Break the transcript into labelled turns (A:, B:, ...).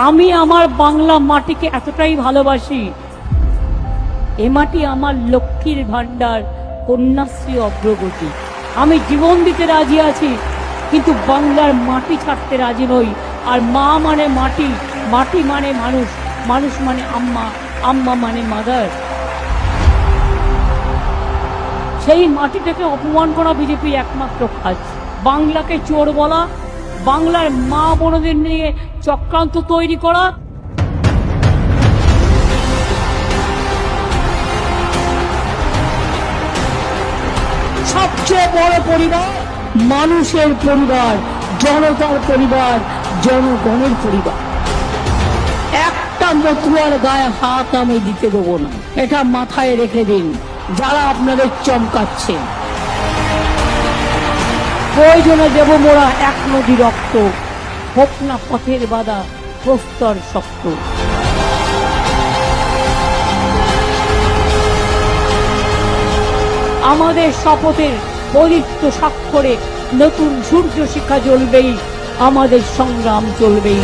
A: আমি আমার বাংলা মাটিকে এতটাই ভালোবাসি, এ মাটি আমার লক্ষ্মীর ভান্ডার, কন্যাশ্রী অগ্রগতি। আমি জীবন দিতে রাজি আছি, কিন্তু বাংলার মাটি ছাড়তে রাজি নই। আর মা মানে মাটি, মাটি মানে মানুষ, মানুষ মানে আম্মা, আম্মা মানে মাদার। সেই মাটিটাকে অপমান করা বিজেপির একমাত্র কাজ। বাংলাকে চোর বলা, বাংলার মা বোনদের নিয়ে চক্রান্ত তৈরি করা। সবচেয়ে বড় পরিবার মানুষের পরিবার, জনতার পরিবার, জনগণের পরিবার। একটা মতুয়ার গায়ে হাত আমি দিতে দেবো না, এটা মাথায় রেখে দিন যারা আপনাদের চমকাচ্ছে। প্রয়োজনে দেব মোরা এক নদী রক্ত, হোক না পথের বাধা প্রস্তর শক্ত। আমাদের শপথের পবিত্র স্বাক্ষরে নতুন সূর্য শিখা জ্বলবেই, আমাদের সংগ্রাম চলবেই।